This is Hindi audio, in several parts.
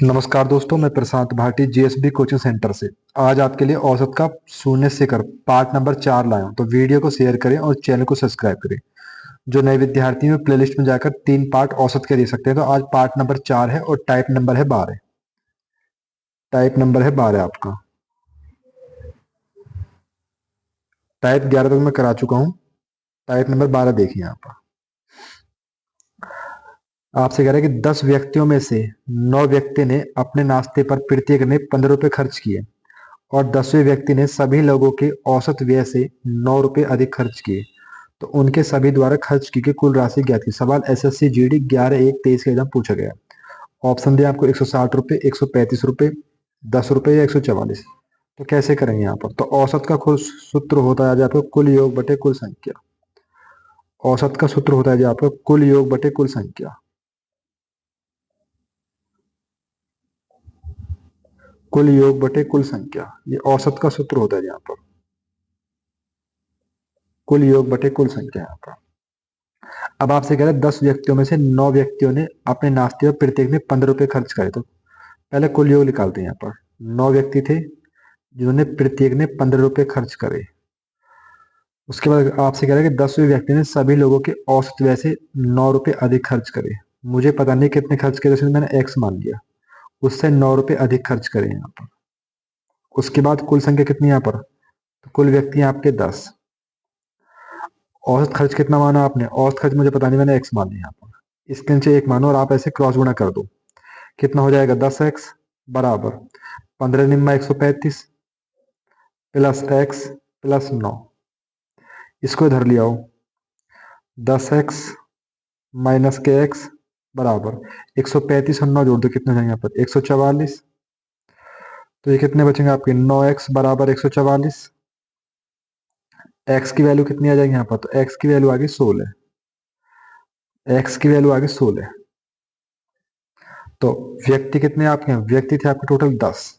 नमस्कार दोस्तों, मैं प्रशांत भाटी जीएसबी कोचिंग सेंटर से आज आपके लिए औसत का शून्य से कर पार्ट नंबर 4 लाया हूं। तो वीडियो को शेयर करें और चैनल को सब्सक्राइब करें। जो नए विद्यार्थी हैं प्लेलिस्ट में जाकर 3 पार्ट औसत के दे सकते हैं। तो आज पार्ट नंबर 4 है और टाइप नंबर है 12। टाइप नंबर है 12 आपका। टाइप 11 तक मैं करा चुका हूँ। टाइप नंबर 12 देखिए यहाँ पर। आपसे कह रहा है कि 10 व्यक्तियों में से 9 व्यक्ति ने अपने नाश्ते पर प्रत्येक ने 15 रुपए खर्च किए और 10वें व्यक्ति ने सभी लोगों के औसत व्यय से 9 रुपए अधिक खर्च किए। तो उनके सभी द्वारा खर्च की गई कुल राशि ज्ञात की। सवाल एसएससी जीडी 11/1/23 के एग्जाम पूछा गया। ऑप्शन दिया आपको 160 रुपए, 135 रुपए, 10 रुपए या 144। तो कैसे करेंगे यहाँ पर? तो औसत का खुद सूत्र होता है आपको कुल योग बटे कुल संख्या। औसत का सूत्र होता है जो आपका कुल योग बटे कुल संख्या। कुल योग बटे कुल संख्या, ये औसत का सूत्र होता है यहाँ पर। कुल योग बटे कुल संख्या यहाँ पर। अब आपसे कह रहे हैं 10 व्यक्तियों में से 9 व्यक्तियों ने अपने नाश्ते पर प्रत्येक ने 15 रुपए खर्च करे। तो पहले कुल योग निकालते हैं यहाँ पर। 9 व्यक्ति थे जिन्होंने प्रत्येक ने 15 रुपए खर्च करे। उसके बाद आपसे कह रहा है कि 10वें व्यक्ति ने सभी लोगों के औसत व्यय से 9 रुपए अधिक खर्च करे। मुझे पता नहीं कितने खर्च करे, इसलिए मैंने एक्स मान लिया। उससे 9 रुपए अधिक खर्च करे यहाँ पर। उसके बाद कुल संख्या कितनी यहाँ पर? तो कुल व्यक्ति हैं आपके 10। औसत खर्च कितना माना आपने? औसत खर्च मुझे पता नहीं, मैंने एक्स मान लिया यहाँ पर। इसके नीचे एक मानो और आप ऐसे क्रॉस गुणा कर दो। कितना हो जाएगा? 10x बराबर 15 निम्मा 135 प्लस एक्स प्लस 9। इसको इधर ले आओ। 10x माइनस के एक्स बराबर 135 और 9 जोड़ दो, कितने हो जाएंगे यहाँ पर? 144। तो ये कितने बचेंगे आपके? 9x बराबर 144। एक्स की वैल्यू कितनी आ जाएगी यहाँ पर? तो एक्स की वैल्यू आ गई 16। एक्स की वैल्यू आ गई 16। तो व्यक्ति कितने आपके हैं? व्यक्ति थे आपके टोटल 10।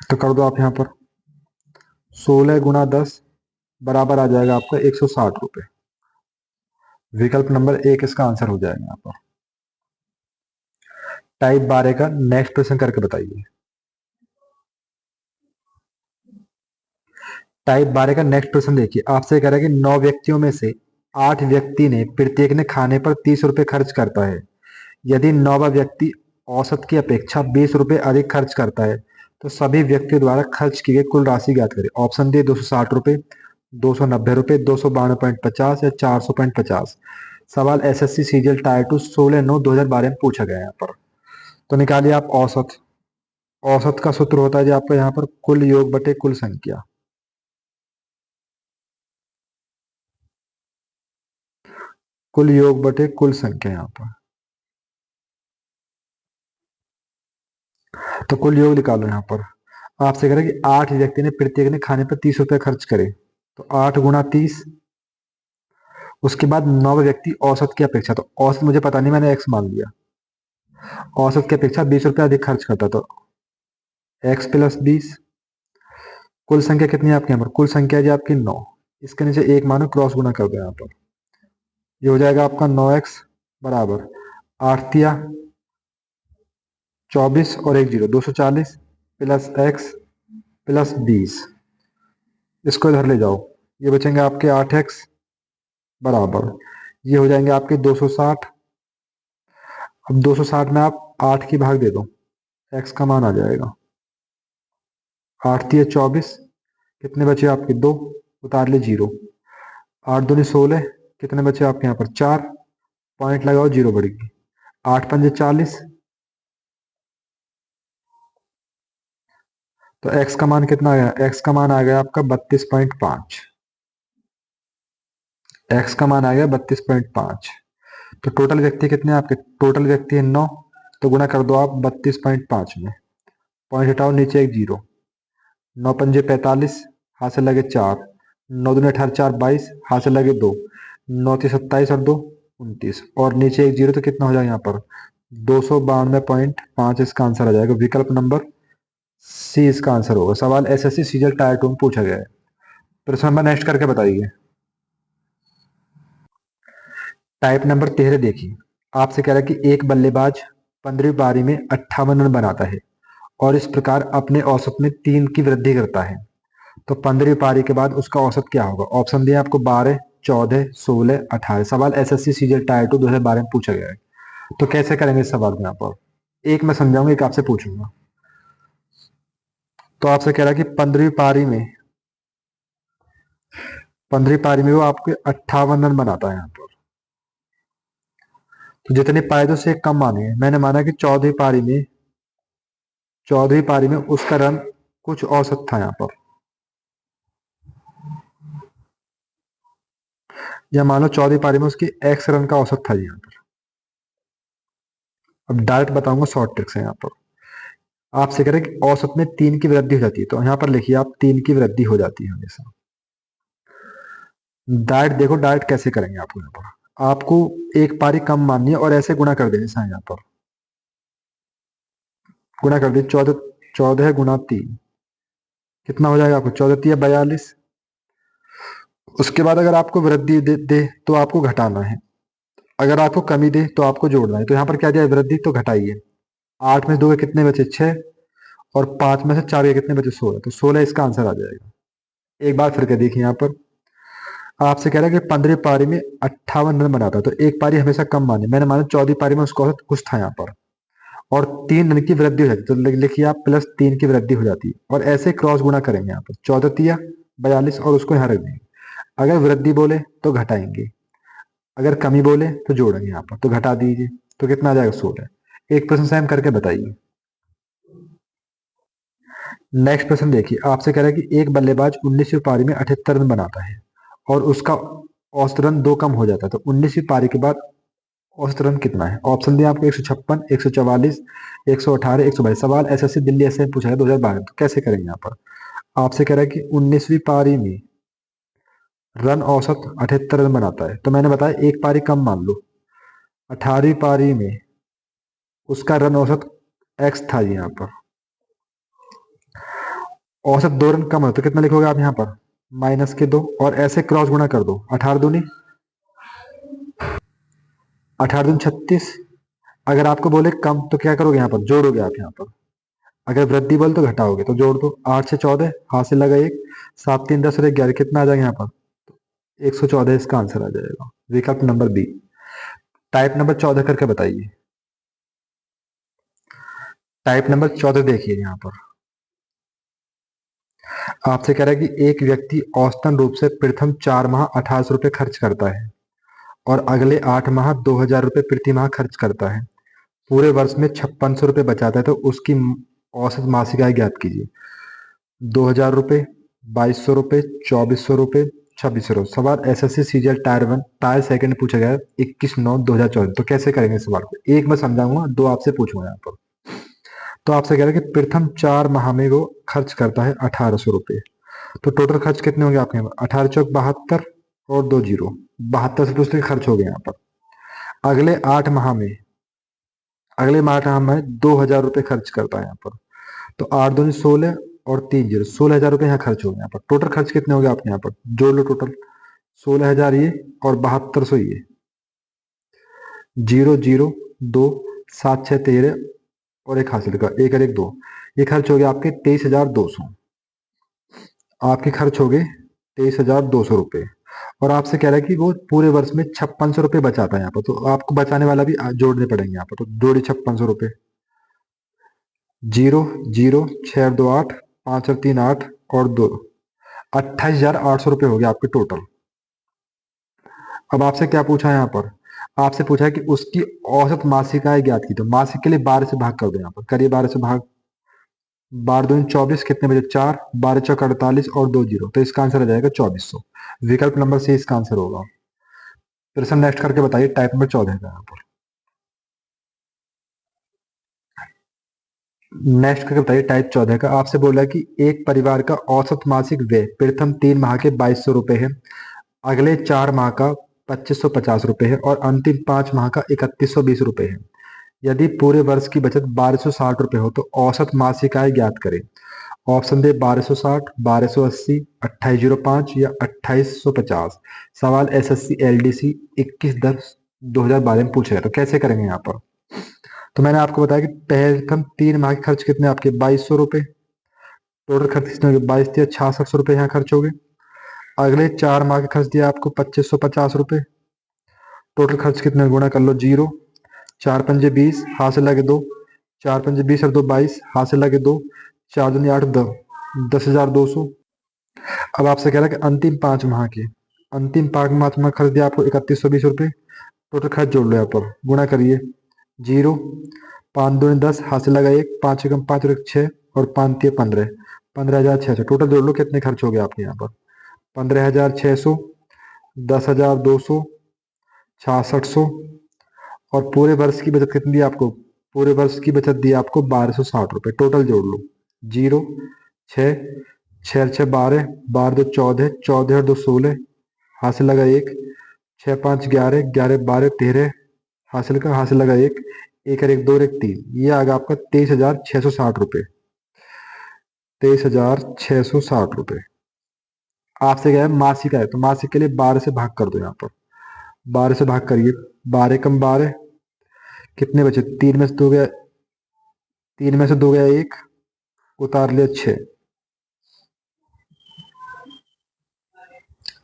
तो कर दो आप यहाँ पर 16 गुणा 10 बराबर आ जाएगा आपका 160 रुपए। विकल्प नंबर 1 इसका आंसर हो जाएगा यहाँ पर। टाइप 12 का नेक्स्ट प्रश्न करके बताइए। टाइप 12 का नेक्स्ट प्रश्न देखिए। आपसे कह रहा है कि 9 व्यक्तियों में से 8 व्यक्ति ने प्रत्येक ने खाने पर 30 रुपए खर्च करता है। यदि 9वां व्यक्ति औसत की अपेक्षा 20 रुपए अधिक खर्च करता है तो सभी व्यक्ति द्वारा खर्च की गई कुल राशि ज्ञात करें। ऑप्शन दिए 260 रुपए, 290 रुपए, 292.50 या 400.50। सवाल एसएससी सीजीएल टायर 2 16/9/2012 में पूछा गया है यहाँ पर। तो निकालिए आप औसत। औसत का सूत्र होता है जो आपका यहाँ पर कुल योग बटे कुल संख्या। कुल योग बटे कुल संख्या यहाँ पर। तो कुल योग निकालो यहाँ पर। आपसे कह रहे हैं कि 8 व्यक्ति ने प्रत्येक ने खाने पर 30 रुपए खर्च करे। तो 8 गुणा 30। उसके बाद 9 व्यक्ति औसत की अपेक्षा, तो औसत मुझे पता नहीं, मैंने एक्स मान लिया। औसत की अपेक्षा 20 रुपए अधिक खर्च करता, तो एक्स प्लस 20। कुल संख्या कितनी है आपके यहाँ पर? कुल संख्या है जी आपकी 9। इसके नीचे एक मानो क्रॉस गुना कर दो यहाँ पर। ये हो जाएगा आपका 9x बराबर 8 तिया 24 और 1 0 240 प्लस एक्स प्लस 20। इसको इधर ले जाओ। ये बचेंगे आपके 8x बराबर, ये हो जाएंगे आपके 260। अब 260 में आप 8 की भाग दे दो, x का मान आ जाएगा 8 तिया 24। कितने बचे आपके? 2, उतार ले 0। 8 दूनी 16। कितने बचे आपके यहाँ पर? 4। पॉइंट लगाओ, 0 बढ़ गई। 8 पंजे 40। तो x का मान कितना आ गया? x का मान आ गया आपका 32.5। x का मान आ गया 32.5। तो टोटल व्यक्ति कितने हैं आपके? टोटल व्यक्ति है 9। तो गुणा कर दो आप 32.5 में। पॉइंट हटाओ, नीचे एक 0। 9 पंजे 45, हाथ से लगे 4। 9 दूनी 18 4 22, हाथ से लगे 2। 9 तीस 27 और 2 29 और नीचे एक 0। तो कितना हो जाएगा यहाँ पर? 292.5 इसका आंसर आ जाएगा। विकल्प नंबर सी इसका आंसर होगा। सवाल एसएससी सीजीएल टायर 2 में पूछा गया है। प्रश्न नंबर नेक्स्ट करके बताइए। टाइप नंबर 13 देखिए। आपसे कह रहा है कि एक बल्लेबाज 15वीं पारी में 58 रन बनाता है और इस प्रकार अपने औसत में 3 की वृद्धि करता है। तो 15वीं पारी के बाद उसका औसत क्या होगा? ऑप्शन दिया आपको 12, 14, 16, 18। सवाल एसएससी सीजीएल टायर 2 2012 में पूछा गया है। तो कैसे करेंगे इस सवाल को यहाँ पर? एक मैं समझाऊंगा, एक आपसे पूछूंगा। तो आपसे कह रहा है कि 15वीं पारी में वो आपके 58 रन बनाता है यहाँ पर। तो जितने पायदों से कम माने हैं, मैंने माना कि 14वीं पारी में उसका रन कुछ औसत था यहाँ पर, या मान लो 14वीं पारी में उसकी एक्स रन का औसत था यहाँ पर। अब डायरेक्ट बताऊंगा, शॉर्ट ट्रिक्स है यहाँ पर। आपसे कह रहे हैं कि औसत में 3 की वृद्धि हो जाती है, तो यहाँ पर लिखिए आप 3 की वृद्धि हो जाती है हमेशा। डायरेक्ट देखो, डायरेक्ट कैसे करेंगे आपको यहाँ पर। आपको एक पारी कम माननी है और ऐसे गुणा कर देना है यहाँ पर। गुणा कर दिए, 14 गुणा 3 कितना हो जाएगा आपको? 14 42। उसके बाद अगर आपको वृद्धि दे तो आपको घटाना है, अगर आपको कमी दे तो आपको जोड़ना है। तो यहाँ पर क्या दिया? वृद्धि, तो घटाइए। 8 में से 2 के कितने बचे? 6। और 5 में से 4 के कितने बचे? 16। तो 16 इसका आंसर आ जाएगा। एक बार फिर के देखिए यहाँ पर। आपसे कह रहा है कि 15वीं पारी में 58 रन बनाता है, तो एक पारी हमेशा कम माने। मैंने माना 14वीं पारी में उसका औसत कुछ था यहाँ पर, और 3 रन की वृद्धि हो जाती है। तो लिखिए आप +3 की वृद्धि हो जाती है, और ऐसे क्रॉस गुणा करेंगे यहाँ पर। 14 42 और उसको यहाँ रख देंगे। अगर वृद्धि बोले तो घटाएंगे, अगर कमी बोले तो जोड़ेंगे यहाँ पर। तो घटा दीजिए, तो कितना आ जाएगा? 16। एक प्रश्न स्वयं करके बताइए। नेक्स्ट प्रश्न देखिए, आपसे कह रहा है कि एक बल्लेबाज 19वीं पारी में 78 रन बनाता है और उसका औसत रन 2 कम हो जाता है। तो 19वीं पारी के बाद औसत रन कितना है? ऑप्शन दिए आपको 156, 144, 118, 122। सवाल एसएससी दिल्ली ऐसे पूछा है 2012। तो कैसे करेंगे यहाँ पर? आपसे कह रहा है कि 19वीं पारी में रन औसत 78 रन बनाता है, तो मैंने बताया एक पारी कम मान लो। 18वीं पारी में उसका रन औसत एक्स था जी यहाँ पर। औसत 2 रन कम है, तो कितना लिखोगे आप यहाँ पर? -2, और ऐसे क्रॉस गुणा कर दो। 18 दूनी 36। अगर आपको बोले कम तो क्या करोगे? यहाँ पर जोड़ोगे आप यहाँ पर। अगर वृद्धि बोले तो घटाओगे, तो जोड़ दो। 8 से 14, हाथ से लगा 1, 7 3 10 और 11, कितना आ जाएगा यहाँ पर? 114 इसका आंसर आ जाएगा, विकल्प नंबर बी। टाइप नंबर 14 करके बताइए। टाइप नंबर 14 देखिए यहाँ पर। आपसे कह रहा है कि एक व्यक्ति औसतन रूप से प्रथम 4 माह 1800 रुपये खर्च करता है और अगले 8 माह 2000 रुपये प्रति माह खर्च करता है। पूरे वर्ष में 5600 रुपये बचाता है, तो उसकी औसत मासिक आय ज्ञात कीजिए। 2000 रुपये, 2200 रुपये, 2400 रुपये, 2600। सवाल SSC CGL tyre 1 tyre second पूछा गया है 21/9/2014। तो कैसे करेंगे इस सवाल को? एक मैं समझाऊंगा, 2 आपसे पूछूंगा यहाँ पर। तो आपसे कह रहा है कि प्रथम 4 माह में वो खर्च करता है 1800 रुपये। तो टोटल खर्च कितने होंगे आपके यहाँ पर? 18 चौक 72 और 2 जीरो, 72 से तो उसके खर्च हो गए यहाँ पर। अगले 8 माह में, अगले माह में 2000 रुपये खर्च करता है यहाँ पर। तो 8 दूनी 16 और 3 जीरो, 16,000 रुपये यहाँ खर्च हो गए यहाँ पर। टोटल खर्च कितने हो गए आपके यहाँ पर? जोड़ लो टोटल। 16,000 ये और 7200 ये, 0 0 2 7 6 13 और एक हासिल का 1 और 1 2। ये खर्च हो गया आपके 23,200। आपके खर्च हो गए 23,200 रुपये। और आपसे कह रहा है कि वो पूरे वर्ष में 5600 रुपये बचाता है यहाँ पर। तो आपको बचाने वाला भी जोड़ने पड़ेंगे यहाँ पर। तो जोड़िए 5600 रुपये। 0 0 6 और 2 8, 5 और 3 8 और 2, 28,800 रुपये हो गया आपके टोटल। अब आपसे क्या पूछा है यहाँ पर? आपसे पूछा है कि उसकी औसत मासिक आय ज्ञात की। तो मासिक के लिए 12 से भाग कर दो यहाँ पर। करिए 12 से भाग। 12 दूनी 24, कितने बजे? 4, 12 चौक 48 और 2 जीरो, तो इसका आंसर आ जाएगा 2400। विकल्प नंबर सी इसका आंसर होगा। प्रश्न नेक्स्ट करके बताइए टाइप नंबर 14 का यहाँ पर। नेक्स्ट करके बताइए टाइप 14 का। आपसे बोला कि एक परिवार का औसत मासिक व्यय प्रथम 3 माह के 2200 रुपये है, अगले 4 माह का 2550 रुपये है और अंतिम 5 माह का 3120 रुपये है। यदि पूरे वर्ष की बचत 1260 रुपये हो तो औसत मासिक आय ज्ञात करें। ऑप्शन दे 1260, 1280, 2805 या 2850। सवाल एसएससी एलडीसी 21/10 2012 में पूछेगा। तो कैसे करेंगे यहाँ पर? तो मैंने आपको बताया कि प्रथम 3 माह के खर्च कितने आपके 2200 रुपये। टोटल खर्च कितने हो गए? 22×3 6600 रुपये यहाँ खर्च हो गए। अगले 4 माह के खर्च दिया आपको 2550 रुपये। टोटल खर्च कितने गुणा कर लो 0। 4×5 = 20, हाथ से लगे 2। 4×5 = 20 और 2 = 22, हाथ से लगे 2। 4×2 = 8, 10,200। अब आपसे कह रहा है कि अंतिम 5 माह खर्च दिया आपको 3120 रुपये। टोटल खर्च जोड़ लो यहाँ पर, गुणा करिए 0। 5×2 = 10, हाथ से लगा 1। 5×1 = 5 और 1 6 और 5×3 = 15। 15,600। टोटल जोड़ लो कितने खर्च हो गए आपके यहाँ पर? 15,600, 10,200, 6600। और पूरे वर्ष की बचत कितनी दी आपको? पूरे वर्ष की बचत दी आपको 1260 रुपये। टोटल जोड़ लो 0, 6, 6×6 = 12, 12×2 = 14, 14 और 2 = 16, हाथ से लगा 1। 6×5 = 11, 11 12 13, हाथ से लगा 1। 1 और 1 2 और 1 3। ये आ गया आपका 23,660 रुपये। 23,660 रुपये। आपसे क्या है? मासिक है, तो मासिक के लिए 12 से भाग कर दो यहाँ पर। 12 से भाग करिए। 12×1 = 12। कितने बचे? 3 में से 2 गया 1, उतार लिया 6।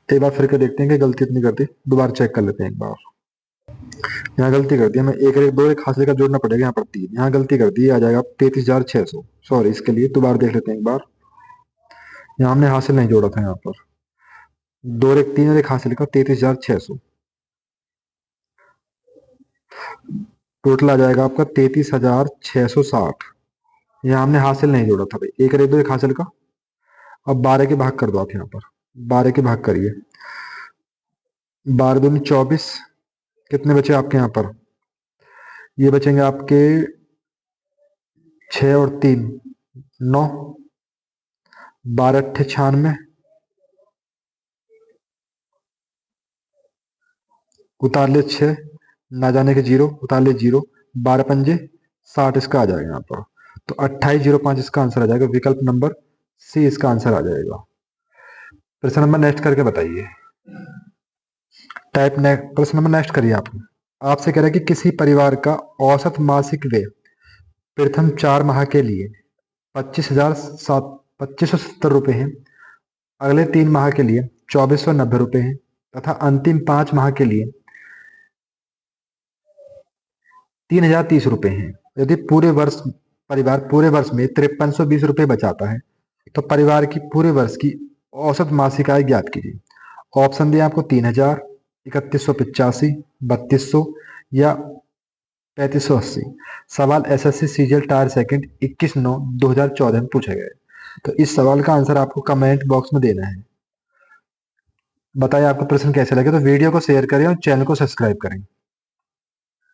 एक बार फिर के देखते हैं कि गलती इतनी कर दी। दोबारा चेक कर लेते हैं एक बार। यहाँ गलती कर दी हमें। 1 और 1 2 एक हाथ लेकर जोड़ना पड़ेगा यहाँ पर 3। यहाँ गलती कर दी, आ जाएगा 33,600। सॉरी, इसके लिए दोबारा देख लेते हैं एक बार। यहाँ हमने हासिल नहीं जोड़ा था यहाँ पर। 2 और 1 3 और एक हासिल का 33,600। टोटल आ जाएगा आपका 33,660। यहाँ हमने हासिल नहीं जोड़ा था भाई। 1 और 1 2 एक हासिल का। अब 12 के भाग कर दो आप यहाँ पर। 12 के भाग करिए। 12×2 = 24। कितने बचे आपके यहाँ पर? ये बचेंगे आपके 6 और 3 9। 12×8 = 96, उतार ले 6, ना जाने के 0, उतार ले 0। 12×5 = 60, इसका आ जाएगा यहाँ पर। तो 2805 इसका आंसर आ जाएगा। विकल्प नंबर सी इसका आंसर आ जाएगा। प्रश्न नंबर नेक्स्ट करके बताइए। प्रश्न नंबर नेक्स्ट करिए आप। आपसे कह रहा है कि किसी परिवार का औसत मासिक व्यय प्रथम 4 माह के लिए 25,770 रुपये है। अगले 3 माह के लिए 2,490 रुपये है तथा अंतिम 5 माह के लिए 3,030 रुपये हैं। यदि परिवार पूरे वर्ष में 5320 रुपये बचाता है तो परिवार की पूरे वर्ष की औसत मासिक आय ज्ञात कीजिए। ऑप्शन दिए आपको 3,000, 3,185, 3,200 या 3,580। सवाल एसएससी सीजीएल टायर सेकंड 21/9/2014 में पूछा गया है। तो इस सवाल का आंसर आपको कमेंट बॉक्स में देना है। बताइए आपको प्रश्न कैसे लगे। तो वीडियो को शेयर करें और चैनल को सब्सक्राइब करें।